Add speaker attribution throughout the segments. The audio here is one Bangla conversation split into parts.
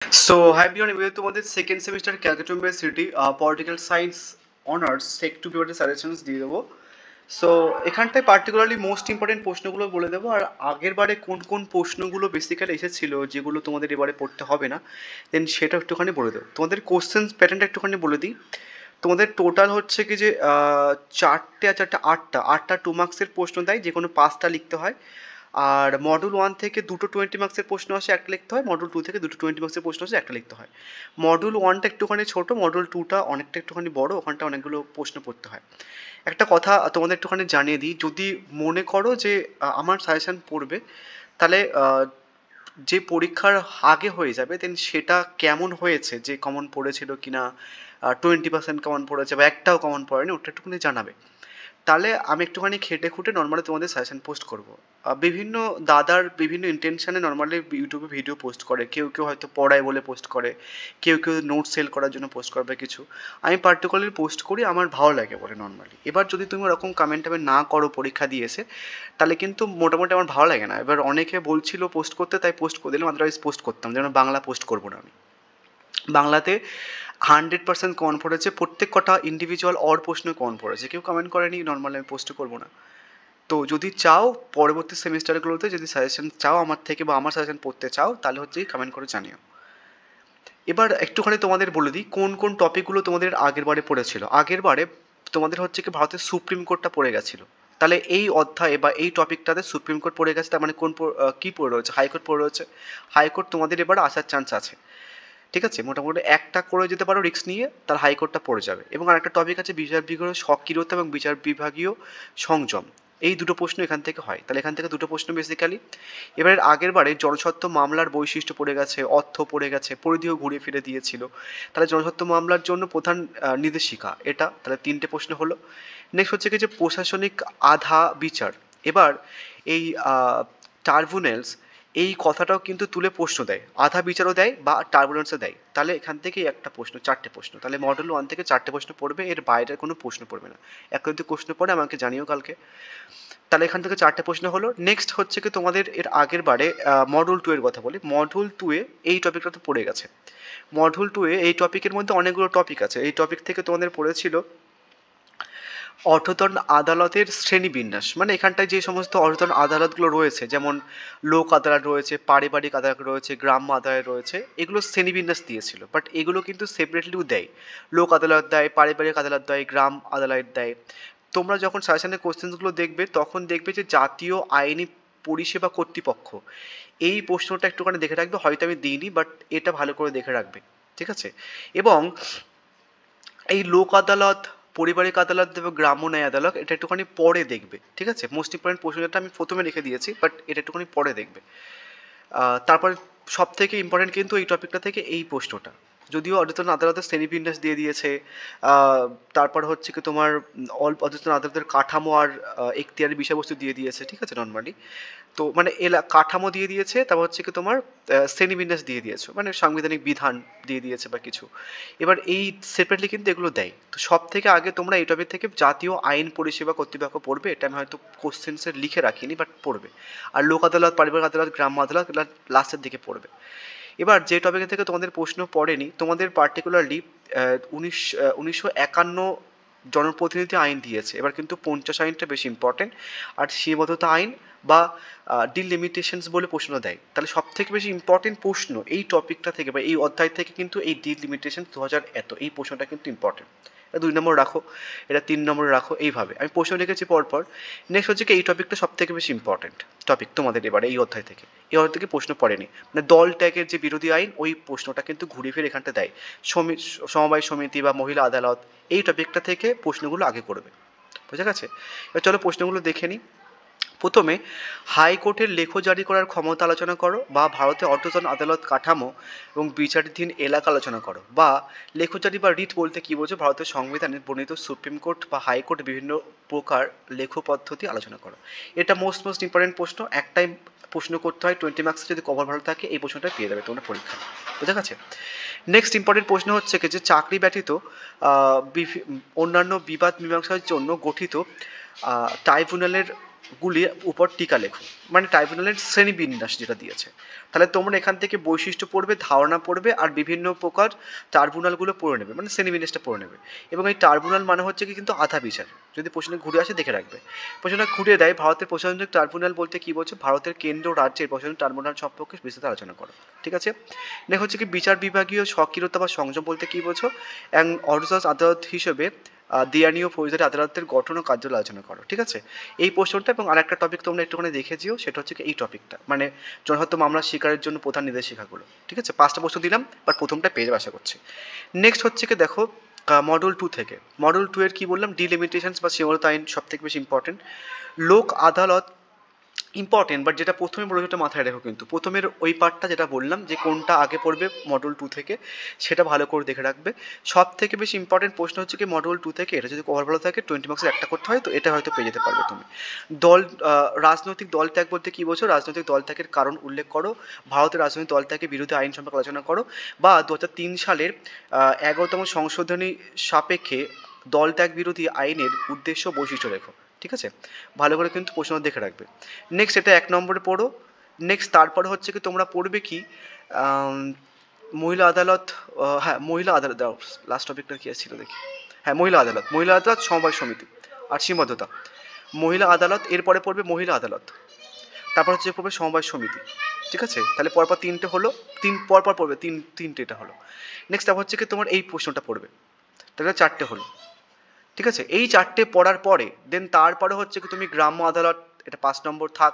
Speaker 1: Hi everyone, এবার তোমাদের second semester Calcutta university political science honours টেক টু পেপারের সাজেশনস দিয়ে দেবো। সো এখানটায় পার্টিকুলারলি মোস্ট ইম্পর্টেন্ট প্রশ্নগুলো বলে দেবো, আর আগের বারে কোন কোন প্রশ্নগুলো বেসিক্যালি এসেছিল যেগুলো তোমাদের এবারে পড়তে হবে না, দেন সেটা একটুখানি বলে দেবো। তোমাদের কোশ্চেন প্যাটার্নটা একটুখানি বলে দিই। তোমাদের টোটাল হচ্ছে কি যে চারটে আর চারটে আটটা 2 মার্কসের প্রশ্ন দেয়, যে কোনো 5টা লিখতে হয়। আর মডুল 1 থেকে দুটো 20 মার্কসের প্রশ্ন আসে, একটা লিখতে হয়। মডুল 2 থেকে দুটো 20 মার্কসের প্রশ্ন আসে, একটা লিখতে হয়। মডুল 1টা একটুখানি ছোট, মডুল 2টা অনেকটা একটুখানি বড়, ওখানটা অনেকগুলো প্রশ্ন পড়তে হয়। একটা কথা তোমাদের একটুখানি জানিয়ে দিই, যদি মনে করো যে আমার সাজেশন পড়বে, তাহলে যে পরীক্ষার আগে হয়ে যাবে, দেন সেটা কেমন হয়েছে, যে কমন পড়েছিল কিনা, 20% কমন পড়েছে বা একটাও কমন পড়েনি, ওটা একটুখানি জানাবে। তাহলে আমি একটুখানি খেটে খুঁটে নর্মালি তোমাদের সাজেশন পোস্ট করবো। বিভিন্ন দাদার বিভিন্ন ইন্টেনশনে নর্মালি ইউটিউবে ভিডিও পোস্ট করে, কেউ কেউ হয়তো পড়ায় বলে পোস্ট করে, কেউ কেউ নোট সেল করার জন্য পোস্ট করবে কিছু। আমি পার্টিকুলারলি পোস্ট করি আমার ভালো লাগে বলে নর্মালি। এবার যদি তুমি ওরকম কমেন্ট টামেন্ট না করো পরীক্ষা দিয়ে এসে, তাহলে কিন্তু মোটামুটি আমার ভালো লাগে না। এবার অনেকে বলছিল পোস্ট করতে, তাই পোস্ট করে দিলাম, আদারওয়াইজ পোস্ট করতাম, যেন বাংলা পোস্ট করবো না আমি। বাংলাতে 100% কমন পড়েছে, প্রত্যেক কটা ইন্ডিভিজুয়াল অর প্রশ্ন কমন পড়েছে, কেউ কমেন্ট করেনি, নর্মালি আমি পোস্ট করবো না। তো যদি চাও পরবর্তী সেমিস্টারগুলোতে যদি সাজেশন চাও আমার থেকে, বা আমার সাজেশন পড়তে চাও, তাহলে হচ্ছে কমেন্ট করে জানিও। এবার একটুখানি তোমাদের বলে দিই কোন কোন টপিকগুলো তোমাদের আগের বারে পড়েছিল। আগের বারে তোমাদের হচ্ছে কি ভারতের সুপ্রিম কোর্টটা পড়ে গেছিলো। তাহলে এই অধ্যায়ে বা এই টপিকটাতে সুপ্রিম কোর্ট পড়ে গেছে, তার মানে কি পড়ে রয়েছে, হাইকোর্ট পড়ে রয়েছে। হাইকোর্ট তোমাদের এবার আসার চান্স আছে। ঠিক আছে, মোটামুটি একটা করে যেতে পারো রিস্ক নিয়ে, তার হাইকোর্টটা পড়ে যাবে। এবং আরেকটা টপিক আছে বিচার বিভাগীয় স্বকীয়তা এবং বিচার বিভাগীয় সংযম। এই দুটো প্রশ্ন এখান থেকে হয়, তাহলে এখান থেকে দুটো প্রশ্ন বেসিক্যালি। এবারের আগের বারে জনস্বার্থ মামলার বৈশিষ্ট্য পড়ে গেছে, অর্থ পড়ে গেছে, পরিধিও ঘুরে ফিরে দিয়েছিল। তাহলে জনস্বার্থ মামলার জন্য প্রধান নির্দেশিকা এটা, তাহলে 3টে প্রশ্ন হলো। নেক্সট হচ্ছে কি যে প্রশাসনিক আধা বিচার। এবার এই ট্রাইব্যুনালস, এই কথাটাও কিন্তু তুলে প্রশ্ন দেয়, আধা বিচারও দেয় বা টার্বুলেন্সও দেয়। তাহলে এখান থেকেই একটা প্রশ্ন, 4টে প্রশ্ন, তাহলে মডেল 1 থেকে 4টে প্রশ্ন পড়বে, এর বাইরের কোনো প্রশ্ন পড়বে না। এক যদি প্রশ্ন পড়ে আমাকে জানিও কালকে। তাহলে এখান থেকে 4টে প্রশ্ন হলো। নেক্সট হচ্ছে কি তোমাদের এর আগের বারে মডুল 2 এর কথা বলি। মডুল 2 এ এই টপিকটা তো পড়ে গেছে। মডুল 2 এ এই টপিকের মধ্যে অনেকগুলো টপিক আছে। এই টপিক থেকে তোমাদের পড়েছিল অর্থোদ্ধান আদালতের শ্রেণীবিন্যাস, মানে এখানটায় যে সমস্ত অর্থোদ্ধান আদালতগুলো রয়েছে, যেমন লোক আদালত রয়েছে, পারিবারিক আদালত রয়েছে, গ্রাম্য আদালত রয়েছে, এগুলো শ্রেণীবিন্যাস দিয়েছিল। বাট এগুলো কিন্তু সেপারেটলিও দেয়, লোক আদালত দেয়, পারিবারিক আদালত দেয়, গ্রাম আদালত দেয়। তোমরা যখন সাজেশনের কোশ্চেন্সগুলো দেখবে, তখন দেখবে যে জাতীয় আইনি পরিষেবা কর্তৃপক্ষ, এই প্রশ্নটা একটুখানি দেখে রাখবে, হয়তো আমি দিইনি, বাট এটা ভালো করে দেখে রাখবে। ঠিক আছে। এবং এই লোক আদালত, পারিবারিক আদালত এবং গ্রাম্য ন্যায় আদালত, এটা একটুখানি পরে দেখবে। ঠিক আছে, মোস্ট ইম্পর্টেন্ট প্রশ্নটা আমি প্রথমে রেখে দিয়েছি, বাট এটা একটুখানি পরে দেখবে। তারপরে সব থেকে ইম্পর্টেন্ট কিন্তু এই টপিকটা থেকে এই প্রশ্নটা, যদিও অর্থন আদালতের শ্রেণীবিন্যাস দিয়ে দিয়েছে। তারপর হচ্ছে কি তোমার অল্প অর্থন আদালতের কাঠামো আর এখতিয়ারি বিষয়বস্তু দিয়ে দিয়েছে। ঠিক আছে, নর্মালি তো মানে কাঠামো দিয়ে দিয়েছে, তারপর হচ্ছে কি তোমার শ্রেণীবিন্যাস দিয়ে দিয়েছে, মানে সাংবিধানিক বিধান দিয়ে দিয়েছে বা কিছু। এবার এই সেপারেটলি কিন্তু এগুলো দেয়। তো সব থেকে আগে তোমরা এই টপিক থেকে জাতীয় আইন পরিষেবা কর্তৃপক্ষ পড়বে, এটা আমি হয়তো কোশ্চেন্সে লিখে রাখিনি, বাট পড়বে। আর লোক আদালত, পারিবারিক আদালত, গ্রাম্য আদালত, এগুলো লাস্টের দিকে পড়বে। এবার যে টপিক থেকে তোমাদের প্রশ্ন পড়েনি, তোমাদের পার্টিকুলারলি 1951 জনপ্রতিনিধি আইন দিয়েছে। এবার কিন্তু 50 আইনটা বেশি ইম্পর্টেন্ট। আর সীমাবদ্ধতা আইন বা ডিলিমিটেশনস বলে প্রশ্ন দেয়। তাহলে সব থেকে বেশি ইম্পর্টেন্ট প্রশ্ন এই টপিকটা থেকে বা এই অধ্যায় থেকে কিন্তু এই ডিলিমিটেশন 2000 এত, এই প্রশ্নটা কিন্তু ইম্পর্টেন্ট। এটা 2 নম্বর রাখো, এটা 3 নম্বরে রাখো, এইভাবে আমি প্রশ্ন লিখেছি পরপর। নেক্সট হচ্ছে কি এই টপিকটা সব থেকে বেশি ইম্পর্টেন্ট টপিক তোমাদের এবারে এই অধ্যায় থেকে। এই অধ্যায় থেকে প্রশ্ন পড়েনি, মানে দল ত্যাগের যে বিরোধী আইন, ওই প্রশ্নটা কিন্তু ঘুরে ফিরে এখানটা দেয়। সমবায় সমিতি বা মহিলা আদালত, এই টপিকটা থেকে প্রশ্নগুলো আগে করবে। বুঝা গেছে। এবার চলো প্রশ্নগুলো দেখে নিই। প্রথমে হাইকোর্টের লেখ জারি করার ক্ষমতা আলোচনা করো, বা ভারতের অর্থজন আদালত কাঠামো এবং বিচারাধীন এলাকা আলোচনা করো। বা লেখ জারি বা রিট বলতে কি বোঝো, ভারতের সংবিধানে বর্ণিত সুপ্রিম কোর্ট বা হাইকোর্ট বিভিন্ন প্রকার লেখ পদ্ধতি আলোচনা করো। এটা মোস্ট ইম্পর্টেন্ট প্রশ্ন, একটাই প্রশ্ন করতে হয়, 20 মার্কস যদি কভার ভালো থাকে এই প্রশ্নটা পেয়ে যাবে তোমরা পরীক্ষা। বুঝা গেছে। নেক্সট ইম্পর্টেন্ট প্রশ্ন হচ্ছে কি যে চাকরি ব্যতীত অন্যান্য বিবাদ মীমাংসার জন্য গঠিত ট্রাইব্যুনালের গুলির উপর টিকা লেখো, মানে ট্রাইব্যুনালের শ্রেণীবিন্যাস যেটা দিয়েছে। তাহলে তোমরা এখান থেকে বৈশিষ্ট্য পড়বে, ধারণা পড়বে, আর বিভিন্ন প্রকার ট্রাইব্যুনালগুলো পড়ে নেবে, মানে শ্রেণীবিন্যাসটা পড়ে নেবে। এবং এই ট্রাইব্যুনাল মানে হচ্ছে কি কিন্তু আধা বিচার, যদি প্রশ্নে ঘুরে আসে দেখে রাখবে। প্রশ্নটা ঘুরিয়ে দেয়, ভারতের প্রশাসনিক ট্রাইব্যুনাল বলতে কি বলছে, ভারতের কেন্দ্র রাজ্যের প্রশাসনিক ট্রাইব্যুনাল সম্পর্কে বিস্তারিত আলোচনা করো, ঠিক আছে। নেক্সট হচ্ছে কি বিচার বিভাগীয় স্বকীয়তা বা সংযম বলতে কি বলছো, অর্ডিনান্স আদালত হিসেবে দেওয়ানি ও ফৌজদারি আদালতের গঠন ও কার্যালয় আলোচনা করো, ঠিক আছে। এই প্রশ্নটা এবং আরেকটা টপিক তোমরা একটুখানি দেখে যেও, সেটা হচ্ছে এই টপিকটা, মানে জনহত্যা মামলা শিকারের জন্য প্রধান নির্দেশিকাগুলো, ঠিক আছে। 5টা প্রশ্ন দিলাম, বাট প্রথমটা পেয়ে যাবে আশা করছি। নেক্সট হচ্ছে কি দেখো মডেল 2 থেকে, মডেল 2 এর কি বললাম, ডিলিমিটেশনস বা সীমাবদ্ধতা আইন সব থেকে বেশি ইম্পর্টেন্ট। লোক আদালত ইম্পর্টেন্ট, বাট যেটা প্রথমে বলে ওটা মাথায় রেখো, কিন্তু প্রথমের ওই পার্টটা যেটা বললাম যে কোনটা আগে পড়বে মডেল 2 থেকে, সেটা ভালো করে দেখে রাখবে। সব থেকে বেশি ইম্পর্টেন্ট প্রশ্ন হচ্ছে কি মডেল 2 থেকে, এটা যদি কভার ভালো থাকে 20 মার্কসের একটা করতে হয়, তো এটা হয়তো পেয়ে যেতে পারবে তুমি। রাজনৈতিক দল ত্যাগ বলতে কি বলছো, রাজনৈতিক দল ত্যাগের কারণ উল্লেখ করো, ভারতের রাজনৈতিক দল ত্যাগের বিরুদ্ধে আইন সম্পর্কে আলোচনা করো, বা 2003 সালের 11তম সংশোধনী সাপেক্ষে দল ত্যাগ বিরোধী আইনের উদ্দেশ্য বৈশিষ্ট্য লেখো, ঠিক আছে। ভালো করে কিন্তু প্রশ্ন দেখে রাখবে। নেক্সট এটা 1 নম্বরে পড়ো। নেক্সট তারপরে হচ্ছে কি তোমরা পড়বে কি মহিলা আদালত, হ্যাঁ মহিলা আদালত, দাও লাস্ট টপিকটা কি ছিল দেখি, হ্যাঁ মহিলা আদালত, মহিলা আদালত সমবায় সমিতি আর সীমাবদ্ধতা। মহিলা আদালত, এরপরে পড়বে মহিলা আদালত, তারপর হচ্ছে পড়বে সমবায় সমিতি, ঠিক আছে। তাহলে পরপর 3টে হলো, পরপর পড়বে তিনটে এটা হলো। নেক্সট তারপর হচ্ছে কি তোমার এই প্রশ্নটা পড়বে, তাহলে 4টে হলো, ঠিক আছে। এই 4টে পড়ার পরে দেন তারপরে হচ্ছে কি তুমি গ্রাম্য আদালত, এটা 5 নম্বর থাক।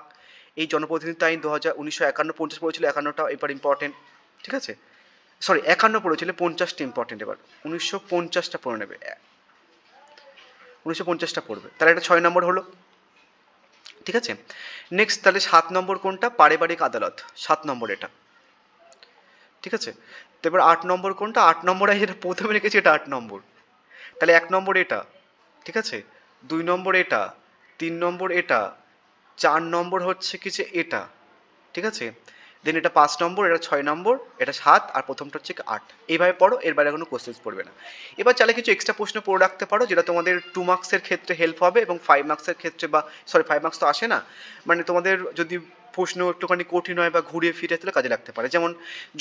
Speaker 1: এই জনপ্রতিনিধিত্ব আইন 1951 50 পড়েছিল, 51টা এবার ইম্পর্টেন্ট, ঠিক আছে। সরি 51 পড়েছিল, 50টা ইম্পর্টেন্ট, এবার 1950টা পড়ে নেবে, 1950টা পড়বে, তাহলে এটা 6 নম্বর হলো, ঠিক আছে। নেক্সট তাহলে 7 নম্বর কোনটা, পারিবারিক আদালত, 7 নম্বর এটা, ঠিক আছে। তো এবার 8 নম্বর কোনটা, 8 নম্বর যেটা প্রথমে রেখেছি এটা 8 নম্বর, তাহলে 1 নম্বর এটা, ঠিক আছে। 2 নম্বর এটা, 3 নম্বর এটা, 4 নম্বর হচ্ছে কি যে এটা, ঠিক আছে। দেন এটা 5 নম্বর, এটা 6 নম্বর, এটা 7, আর প্রথমটা হচ্ছে 8। এইভাবে পড়ো, এর বাইরে কোনো কোশ্চেন্স পড়বে না। এবার চাইলে কিছু এক্সট্রা প্রশ্ন পড়ে রাখতে পারো, যেটা তোমাদের 2 মার্কসের ক্ষেত্রে হেল্প হবে, এবং 5 মার্কসের ক্ষেত্রে, বা সরি 5 মার্কস তো আসে না, মানে তোমাদের যদি প্রশ্ন একটুখানি কঠিন হয় বা ঘুরিয়ে ফিরে তাহলে কাজে লাগতে পারে। যেমন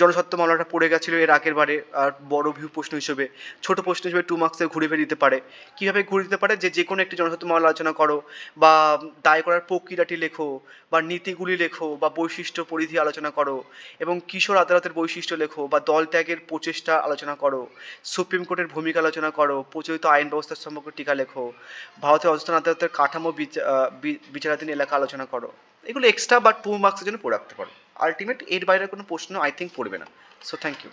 Speaker 1: জনস্বার্থ মামলাটা পড়ে গেছিলো এর আগের বারে, আর বড় ভিউ প্রশ্ন হিসেবে, ছোট প্রশ্ন হিসেবে 2 মার্কসে ঘুরে ফিরে দিতে পারে। কীভাবে ঘুরে দিতে পারে, যে কোনো একটি জনস্বার্থ মামলা আলোচনা করো, বা দায় করার প্রক্রিয়াটি লেখো, বা নীতিগুলি লেখো, বা বৈশিষ্ট্য পরিধি আলোচনা করো, এবং কিশোর আদালতের বৈশিষ্ট্য লেখো, বা দল ত্যাগের প্রচেষ্টা আলোচনা করো, সুপ্রিম কোর্টের ভূমিকা আলোচনা করো, প্রচলিত আইন ব্যবস্থার সম্পর্কে টিকা লেখো, ভারতের অবস্থান আদালতের কাঠামো বিচারাধীন এলাকা আলোচনা করো। এগুলো এক্সট্রা বা 2 মার্কসের জন্য পড়ে রাখতে পারো। আলটিমেট এর বাইরে কোনো প্রশ্ন আই থিঙ্ক পড়বে না। So thank you.